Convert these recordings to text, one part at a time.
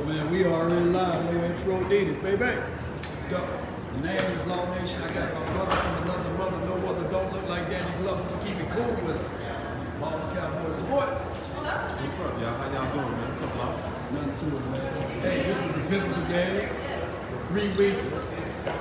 man, we already live. No intro needed, baby. Let's go. The name is Nation. I got my brother from another mother. No other don't look like Danny Glover to keep it cool with us. Boss Cowboys Sports. What's up, y'all? How y'all doing, man? What's up, y'all? Nothing to it, man. Hey, this is the pivotal game. 3 weeks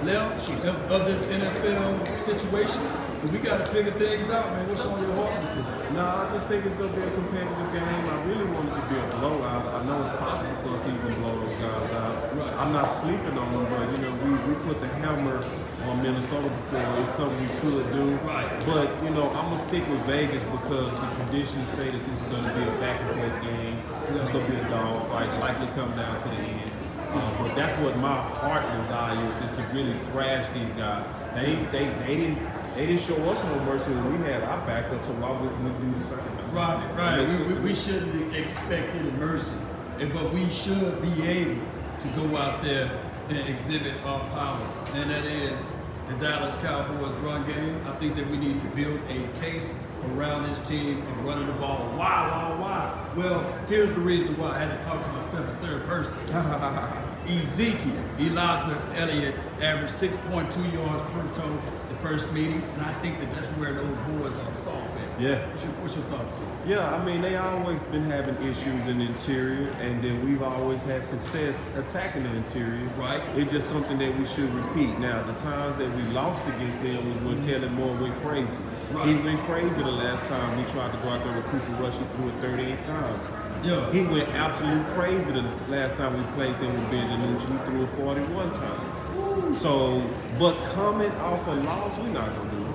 left of this NFL situation. But we got to figure things out, man. What's on your heart? Nah, I just think it's going to be a competitive game. I really want it to be a blowout. I know it's possible for us to even blow those guys out. Right. I'm not sleeping on them, but, you know, we put the hammer on Minnesota before. It's something we could do. Right. But, you know, I'm going to stick with Vegas because the traditions say that this is going to be a back-and-forth game. It's going to be a dogfight, likely come down to the end. But that's what my heart desires, is to really thrash these guys. They didn't show us no mercy when we had our backup, so why would we do the same? Right. We shouldn't expect any mercy, but we should be able to go out there and exhibit our power, and that is the Dallas Cowboys run game. I think that we need to build a case around this team of running the ball. Why? Well, here's the reason why. I had to talk to myself in third person. Elijah Elliott averaged 6.2 yards per toe the first meeting, and I think that that's where those boys are soft at. Yeah. What's your thoughts? Yeah, I mean, they always been having issues in the interior, and then we've always had success attacking the interior. Right. It's just something that we should repeat. Now, the times that we lost against them was when Kellen Moore went crazy. Right. He went crazy the last time we tried to go out there with Cooper Rush. He threw it 38 times. Yeah. He went absolute crazy the last time we played them with Ben DiNucci. He threw it 41 times. So, but coming off a loss, we're not going to do it.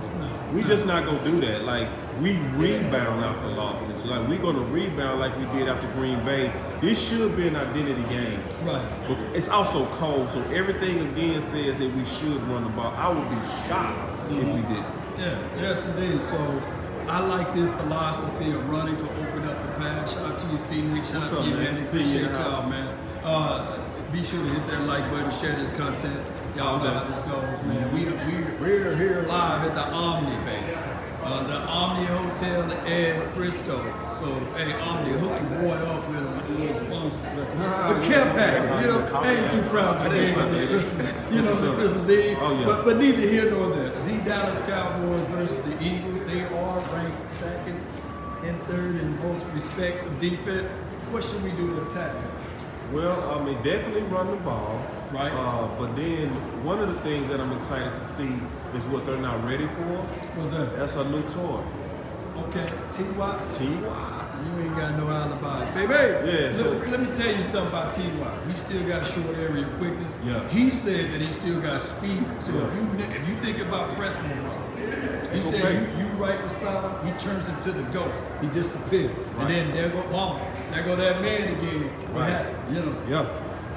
We just not going to do that. Like, we rebound after losses. Like, we're going to rebound like we did after Green Bay. This should be an identity game. Right. But it's also cold, so everything again says that we should run the ball. I would be shocked if we did. Yeah, yes indeed. So I like this philosophy of running to open up the pass. Shout out to you, C-Nick. Shout out to you, man. Appreciate y'all, man. Be sure to hit that like button, share this content. Y'all know how this goes, man. We're here live at the Omni, baby. The Omni Hotel in Frisco. So, hey, Omni, hook your boy up with a little sponsor. But kept back, you know, I ain't too proud to be on this Christmas, the Christmas Eve. Oh, yeah. But neither here nor there. The Dallas Cowboys versus the Eagles, they are ranked second and third in most respects of defense. What should we do to attack them? Well, I mean, definitely run the ball. Right. But then one of the things that I'm excited to see is what they're not ready for. What's that? That's a new toy. Okay, T.Y. T.Y. You ain't got no alibi. Baby, Yeah, look, let me tell you something about T.Y. He still got short area quickness. Yeah. He said that he still got speed. So Yeah. if you think about pressing him, he It's said okay. you right beside him, he turns into the ghost. He disappeared. Right. And then there go mama. There go that man again. Right. Yeah. Yeah.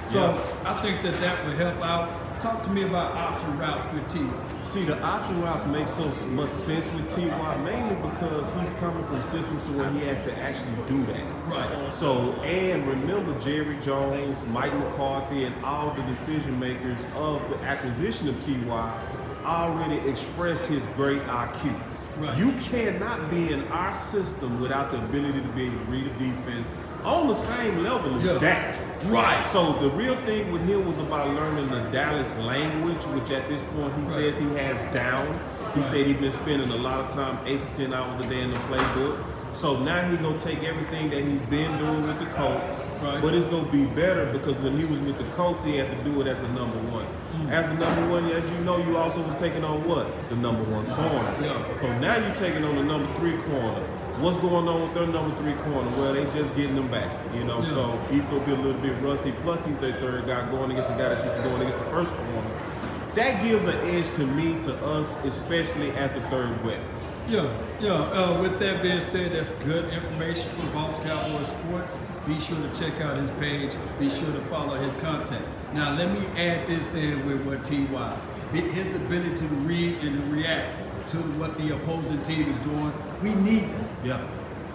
So I think that would help out. Talk to me about option routes with T.Y. See, the option routes make so much sense with T.Y. mainly because he's coming from systems to where he had to actually do that. Right. So, and remember Jerry Jones, Mike McCarthy, and all the decision makers of the acquisition of T.Y. already expressed his great IQ. Right. You cannot be in our system without the ability to be able to read a defense on the same level as Dak. Right. So the real thing with him was about learning the Dallas language, which at this point he says he has down. He said he's been spending a lot of time, 8 to 10 hours a day in the playbook. So now he's going to take everything that he's been doing with the Colts, but it's going to be better because when he was with the Colts, he had to do it as a number one. As a number one, as you know, you also was taking on what? The number one corner. Yeah. So now you're taking on the number 3 corner. What's going on with their number 3 corner? Well, they just getting them back, so he's going to be a little bit rusty. Plus, he's their third guy going against the guy that should be going against the first corner. That gives an edge to me, to us, especially as the third weapon. With that being said, that's good information from Boss Cowboys Sports. Be sure to check out his page. Be sure to follow his content. Now, let me add this in with what T.Y. His ability to read and react to what the opposing team is doing. We need that. Yeah.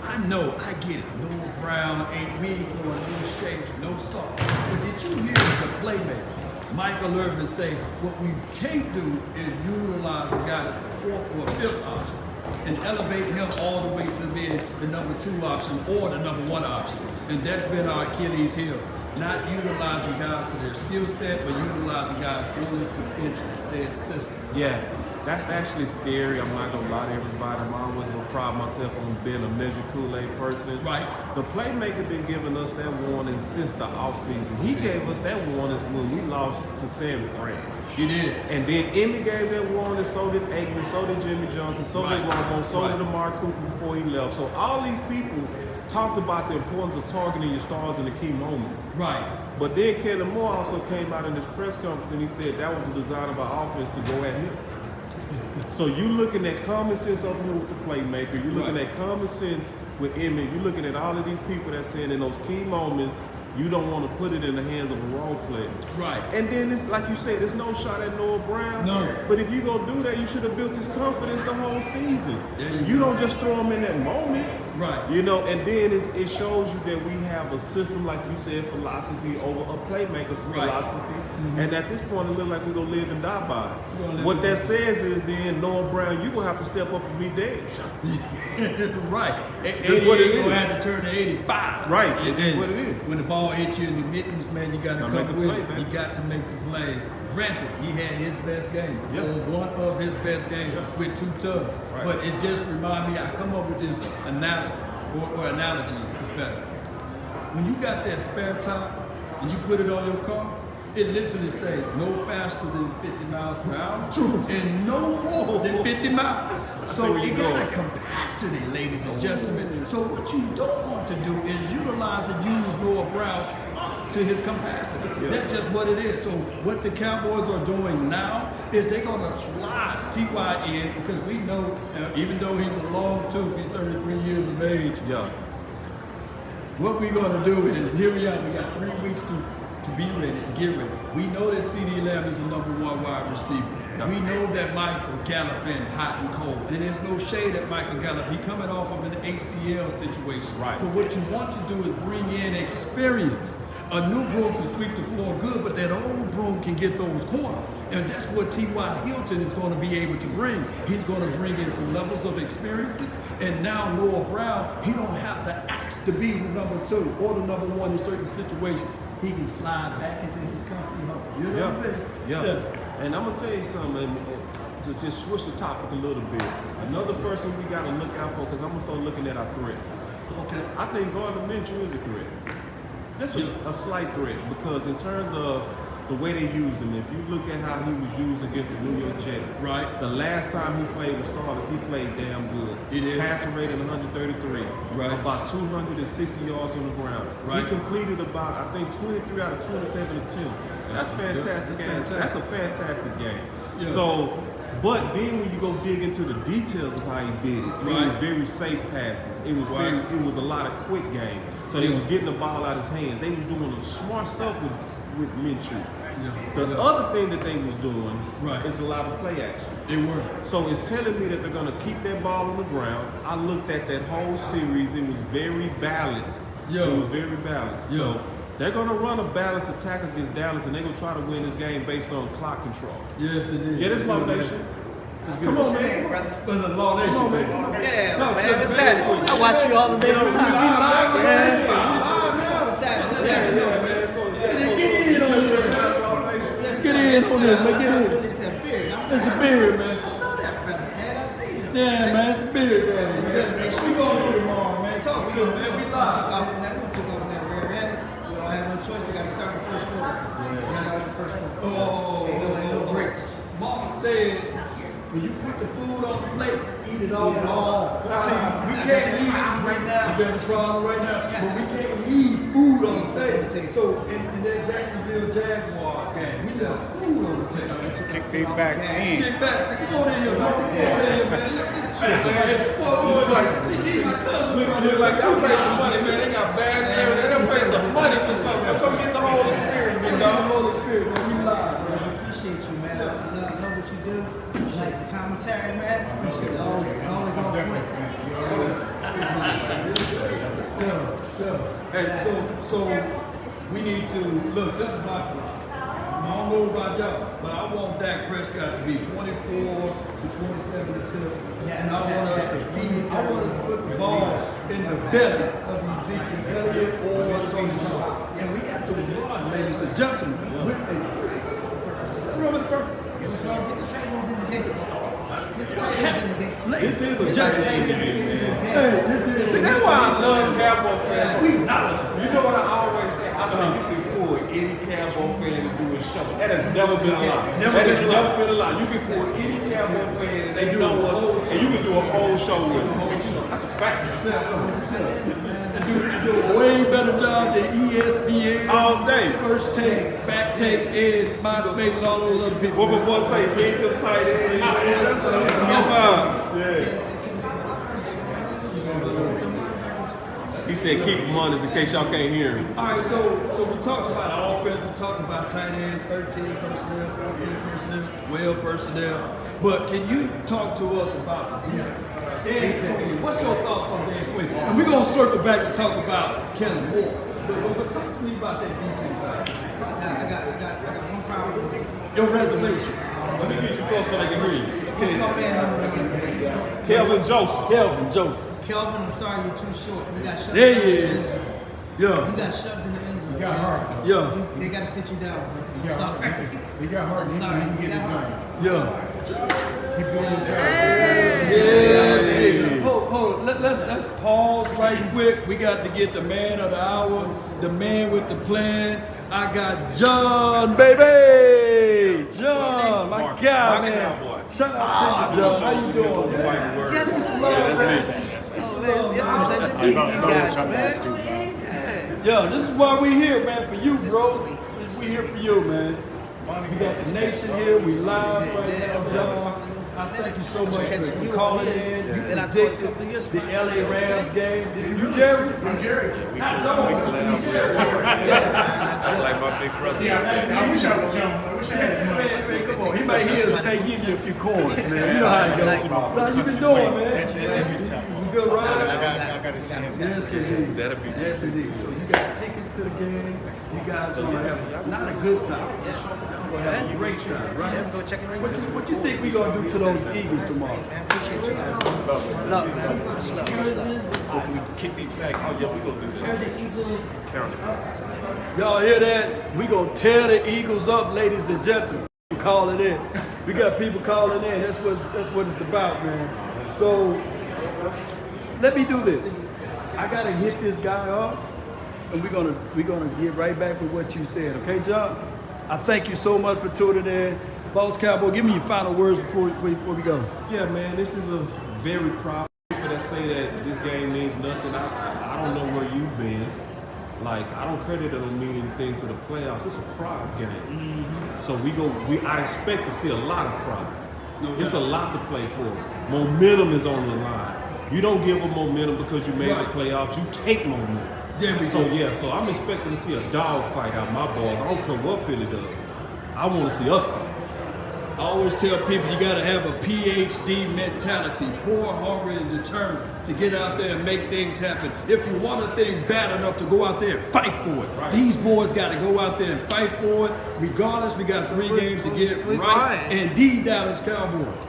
I know, I get it. No Brown, we ain't throwing no shakes, no salt. But did you hear the playmaker, Michael Irvin, say, what we can't do is utilize a guy that's the 4th or 5th option and elevate him all the way to being the number 2 option or the number 1 option. And that's been our Achilles heel. not utilizing guys to their skill set, but utilizing guys fully to fit said system. Yeah, that's actually scary. I'm not gonna lie to everybody. I'm always gonna pride myself on being a measured Kool-Aid person. Right. The playmaker been giving us that warning since the offseason. He gave us that warning when we lost to San Fran. He did. And then Emmy gave that warning, so did Aikman, so did Jimmy Johnson, so did Romo, so did Amari Cooper before he left. So all these people talked about the importance of targeting your stars in the key moments. Right. But then Kellen Moore also came out in this press conference and he said that was the design of our offense to go at him. So you looking at common sense over here with the playmaker, you're looking at common sense with Emmy, you're looking at all of these people that saying in those key moments, you don't want to put it in the hands of a role player. Right. And then it's like you said, there's no shot at Noah Brown. No. But if you gonna do that, you should have built his confidence the whole season. There You don't just throw him in that moment. Right. You know, and then it shows you that we have a system, like you said, philosophy over a playmaker's philosophy. And at this point, it looks like we're going to live and die by it. What that says is then, Noah Brown, you're going to have to step up and be dead. Right. That's what it is. You're going to have to turn to 85. Right. And That's then what it is. when the ball hits you in the mittens, man, you got to Gotta come make the with it. play, man. You got to make the plays. Granted, he had his best game, Yeah. or one of his best games with 2 tubs. Right. But it just reminded me, I come up with this analysis, or analogy, it's better. When you got that spare tire and you put it on your car, it literally say no faster than 50 miles per hour and no more than 50 miles. So where it you got going. a capacity, ladies and gentlemen. So what you don't want to do is utilize and use Noah Brown up to his capacity. That's just what it is. So what the Cowboys are doing now is they're going to slide T.Y. in because we know, even though he's a long tooth, he's 33 years of age. Yeah. What we're going to do is, here we are, we got 3 weeks to be ready, to get ready. We know that CeeDee Lamb is the #1 wide receiver. We know that Michael Gallup been hot and cold. And there's no shade at Michael Gallup. He coming off of an ACL situation. Right. But what you want to do is bring in experience. A new broom can sweep the floor good, but that old broom can get those corners. And that's what T.Y. Hilton is going to be able to bring. He's going to bring in some levels of experiences. And now Noah Brown, he don't have to ask to be the #2 or the #1 in certain situations. He can slide back into his comfy home. You know what I mean? Yeah. And I'm gonna tell you something. Just switch the topic a little bit. Another person we gotta look out for, because I'm gonna start looking at our threats. Okay. I think Gardner Minshew is a threat. Just a slight threat, because in terms of the way they used him, if you look at how he was used against the New York Jets, Right. the last time he played with starters, he played damn good. He did. Passer rating 133, Right. about 260 yards on the ground. Right. He completed about, I think, 23 out of 27 attempts. That's fantastic game. That's a fantastic game. Yeah. So, but then when you go dig into the details of how he did it, it was very safe passes. It was it was a lot of quick game. So they was getting the ball out of his hands. They was doing the smart stuff with Minshew. The other thing that they was doing is a lot of play action. They were. So it's telling me that they're going to keep that ball on the ground. I looked at that whole series. It was very balanced. It was very balanced. So they're going to run a balanced attack against Dallas, and they're going to try to win this game based on clock control. Yes, it is. Yeah, this is Law Nation. Come on, man. Brother, Law Nation, man. Yeah, man. What's happening? I watch you all the day on time. Get in on this, man. Get in. It's that beard. It's the beard, man. I know that, brother, man. I see him. Yeah, man. It's the beard, man. It's good, man. We gonna do tomorrow, man. Talk to him, man. We Kick live. off from that. We'll kick off that rear end. We don't have no choice. We got to start in the first quarter. We got to start in the first quarter. Ain't no breaks. Mama said, when you put the food on the plate, eat it all raw. See, we can't leave right now. You better swallow right now. But we can't leave food on the table. So in that Jacksonville Jaguars game, we left food on the table. Kick me back in. Sit back. Come on in here, man. Come on in here, man. Look on here like y'all pay some money, man. They got bags and everything. They pay some money for something. Come get the whole experience, man. The whole experience, man. We live, I man. appreciate you, man. I love what you do. I like the commentary, man. It's always on point. Hey, so we need to look. This is my plan. I don't know about y'all, but I want Dak Prescott to be 24 to 27 attempts. Yeah, And I want us to put the ball in the belly of Ezekiel Elliott or Tony Jones. And we have to ladies and gentlemen. Robert Burke. Get the Titans in the game. Get the Titans in the game. This is a Jackson. Jackson game, man. See, that's why I love Cowboy fans. We knowledgeable. You know what I always say? I say you can pull any Cowboy fan to do a show. That has never been a lie. That has never been a lie. You can pull any Cowboy fan and they know us, and you can do a whole show with them. That's a fact. And do a way better job than ESPN. All day. First take, back take, Ed, MySpace, and all those other people. What my boy say? Feed them tight ends, man. That's what I'm talking about. Yeah. He said keep them honest in case y'all can't hear him. All right, so we talked about offense, we talked about tight end, 13 personnel, 14 personnel, 12 personnel. But can you talk to us about Dan Quinn? What's your thoughts on Dan Quinn? And we're going to circle back and talk about Kellen Moore. But talk to me about that defense side. I got one problem with it. Your reservation. Let me get you close so they can hear you. What's my man number against me? Kelvin Joseph. Kelvin Joseph. Kelvin, I'm sorry you're too short. You got shoved There in he the is. end zone. Yeah. You got shoved in the end zone. got hard. Yeah. They got to sit you down, bro. I'm sorry. He got hard. He Sorry, can you get it got done. hard. Yeah. Keep doing your job. Yes. Hold. Let's pause right quick. We got to get the man of the hour, the man with the plan. I got John, baby. John, my guy, man. Shout out to you, John. How you doing, man? Yes, yes, I'm glad to meet you guys, man. Yeah, this is why we here, man, for you, This bro. is sweet. We here for you, man. We got the nation here. We live right now, John. I thank you so much for calling in. You predicted the LA Rams game. Did you, Jerry? I'm Jerry. That's like my big brother. I wish I was young. I wish I had money. Man, come on. He might hear us and they give you a few coins, man. You know how it goes. How you been doing, man? You good, right? I got to see him. Yes, indeed. That'll be Yes, indeed. So you got tickets to the game. You guys are gonna have not a good time. You're gonna have a great time, right? Go check it right now. What you think we gonna do to those Eagles tomorrow? Man, appreciate you, man. Love, man. Much love. Can we kick these back? Oh yeah, we gonna do that. Count it. Y'all hear that? We gonna tear the Eagles up, ladies and gentlemen. Calling in. We got people calling in. That's what it's about, man. So let me do this. I gotta hit this guy up, and we're gonna get right back with what you said. Okay, John? I thank you so much for tuning in. Boss Cowboy, give me your final words before we go. Yeah, man, this is a very proud people that say that this game means nothing. I don't know where you've been. Like, I don't credit it don't mean anything to the playoffs. It's a pride game. So I expect to see a lot of pride. It's a lot to play for. Momentum is on the line. You don't give them momentum because you made the playoffs. You take momentum. So I'm expecting to see a dog fight out my balls. I don't care what Philly does. I want to see us fight. I always tell people you got to have a PhD mentality, poor, hungry, and determined to get out there and make things happen. If you want a thing bad enough to go out there and fight for it, these boys got to go out there and fight for it. Regardless, we got 3 games to get right. And the Dallas Cowboys.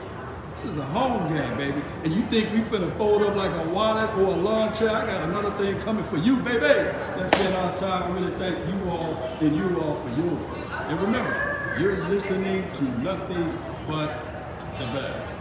This is a home game, baby. And you think we finna fold up like a wallet or a lawn chair? I got another thing coming for you, baby. That's been our time. I really thank you all and you all for yours. And remember, you're listening to nothing but the best.